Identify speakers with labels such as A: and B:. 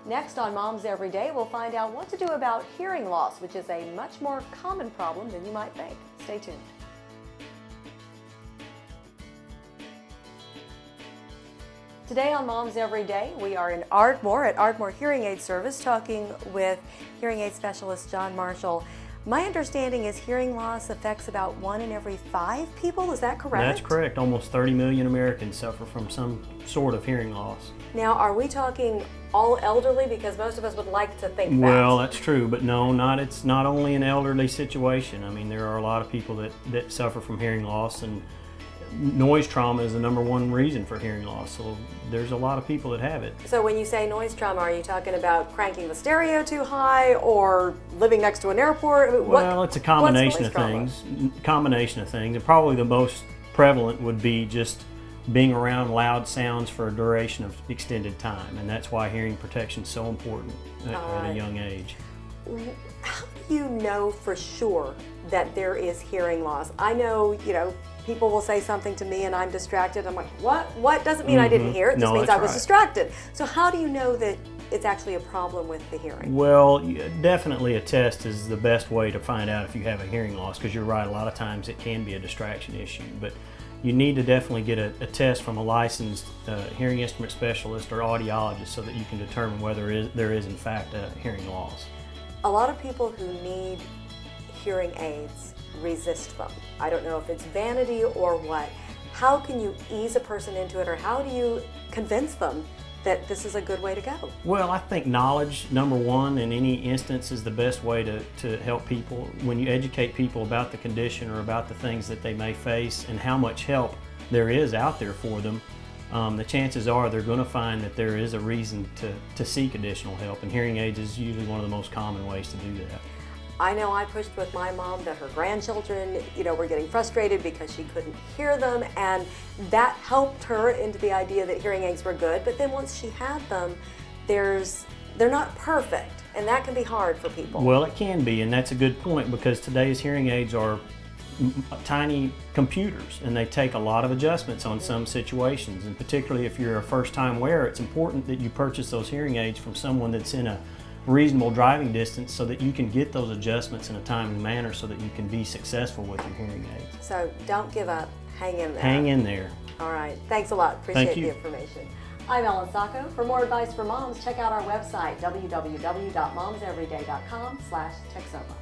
A: Next on Moms Every Day, we'll find out what to do about hearing loss, which is a much more common problem than you might think. Stay tuned. Today on Moms Every Day, we are in Ardmore at Ardmore Hearing Aid Service talking with hearing aid specialist John Marshall. My understanding is hearing loss affects about 1 in every 5 people. Is that correct?
B: That's correct. Almost 30 million Americans suffer from some sort of hearing loss.
A: Now, are we talking all elderly? Because most of us would like to think that.
B: Well, that's true, but no, it's not only an elderly situation. I mean, there are a lot of people that suffer from hearing loss, and noise trauma is the -- 1 reason for hearing loss. So there's a lot of people that have it.
A: So when you say noise trauma, are you talking about cranking the stereo too high or living next to an airport?
B: Well, it's a combination of things. And probably the most prevalent would be just being around loud sounds for a duration of extended time, and that's why hearing protection is so important at a young age.
A: How do you know for sure that there is hearing loss? I know, people will say something to me and I'm distracted. I'm like, what? What? Doesn't mean I didn't hear it. It just means I was distracted. So how do you know that it's actually a problem with the hearing?
B: Well, definitely a test is the best way to find out if you have a hearing loss, because you're right, a lot of times it can be a distraction issue. But you need to definitely get a test from a licensed hearing instrument specialist or audiologist so that you can determine whether there is in fact a hearing loss.
A: A lot of people who need hearing aids resist them. I don't know if it's vanity or what. How can you ease a person into it, or how do you convince them that this is a good way to go?
B: Well, I think knowledge, #1, in any instance is the best way to help people. When you educate people about the condition or about the things that they may face and how much help there is out there for them, the chances are they're going to find that there is a reason to seek additional help, and hearing aids is usually one of the most common ways to do that.
A: I know I pushed with my mom that her grandchildren, were getting frustrated because she couldn't hear them, and that helped her into the idea that hearing aids were good. But then once she had them, they're not perfect, and that can be hard for people.
B: Well, it can be, and that's a good point, because today's hearing aids are tiny computers, and they take a lot of adjustments on some situations, and particularly if you're a first-time wearer, it's important that you purchase those hearing aids from someone that's in a reasonable driving distance so that you can get those adjustments in a timely manner so that you can be successful with your hearing aids.
A: So don't give up, hang in there.
B: Hang in there.
A: All right, thanks a lot, appreciate the information. I'm Ellen Sacco. For more advice for moms, check out our website, www.momseveryday.com/Texoma.